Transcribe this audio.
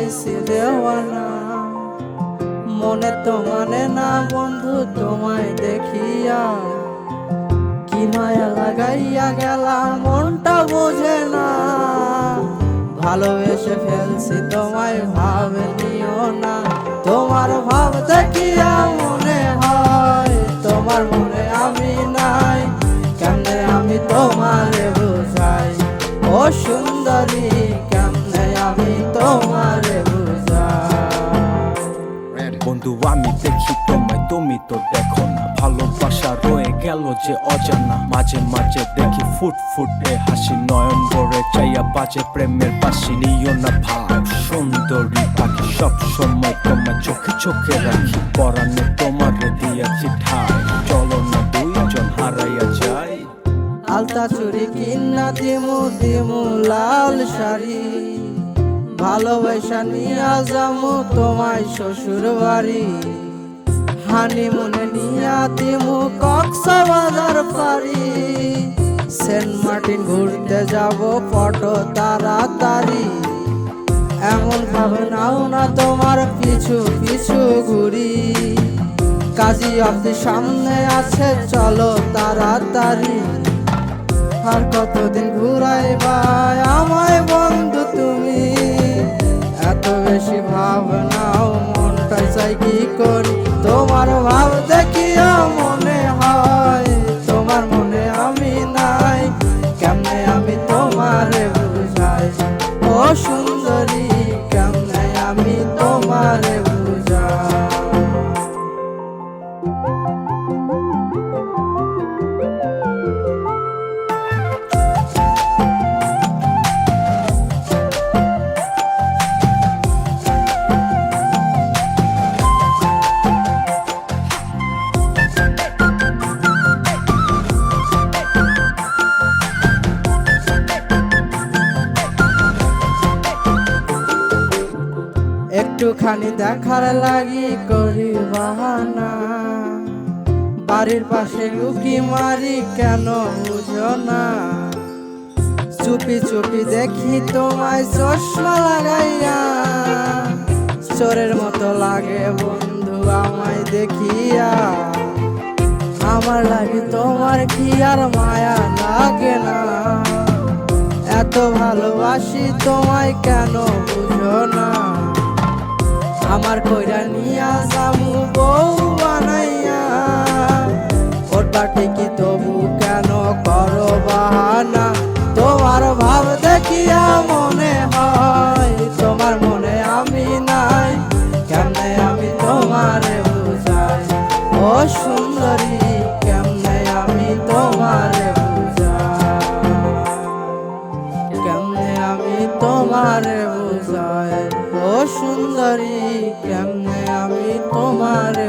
হইছি দেওয়ানা। মনে তো মানে না বন্ধু তোমায় দেখিয়া, কি মায়া লাগাইয়া গেলাম মনটা বোঝে না। ভালোবেসে ফেলছি তোমায় ভাবে নিও না। তোমার ভাব দেখিয়া মনে হয় তোমার মনে আমি নাই। কেমনে আমি তোমারে বুঝাই ও সুন্দরী, কেমনে আমি তোমারে বুঝাই। বন্ধু আমি দেখি তোমায়, তুমি তো দেখো না। ভালোবাসা রয়ে গেল যে অজানা। মাঝে মাঝে দেখি ফুটফুটে হাসি, নয়ন ভরে চাইয়া বাজে প্রেমের বাঁশি। নিও না ভাব সুন্দরী পাখি, সব সময় তোমার চোখে চোখে রাখি। পরাণে তোমার দিয়াছি ঠাই, চলো না দুইজন হারাইয়া যাই। আলতা চুরি কিনা দিমু দিমু লাল শাড়ি, ভালোবাসা নিয়া যামু তোমায় শ্বশুর বাড়ি। হানিমুনে নিয়া দিমু কক্সবাজার পারি, সেন্ট মার্টিন ঘুরতে যাব ফটো তাড়াতাড়ি। এমন ভাবে নাও না তোমার পিছু পিছু ঘুরি, কাজী অফিস সামনে আছে চলো তাড়াতাড়ি। আর কতদিন ঘুরাইবা আমায় বন্ধু তুমি, এত বেশি ভাবনাও মনটা চাই কি করি। তোমার ভাব দেখিয়া মনে হয় তোমার মনে আমি নাই। কেমনে আমি তোমারে বুঝাই ও সুন্দরী, কেমনে আমি তোমারে বুঝাই। একটুখানি দেখার লাগি করি বাহানা, বাড়ির পাশে উকি মারি কেন বুঝো না। চুপি চুপি দেখি তোমায় চশমা লাগাইয়া, চোরের মতো লাগে বন্ধু আমায় দেখিয়া। আমার লাগে তোমার কি আর মায়া লাগে না, এত ভালোবাসি তোমায় কেন বুঝো না। আমার কইরা নিয়া যামু বউ বানাইয়া, ওটা ঠিকই তবু কেন করো বাহানা। তোমার ভাব দেখিয়া মনে হয় তোমার মনে আমি নাই। কেমনে আমি তোমারে বুঝাই ও সুন্দরী, কেমনে আমি তোমারে বুঝাই। কেমনে আমি তোমারে বুঝাই ও সুন্দরী, কেমনে আমি তোমারে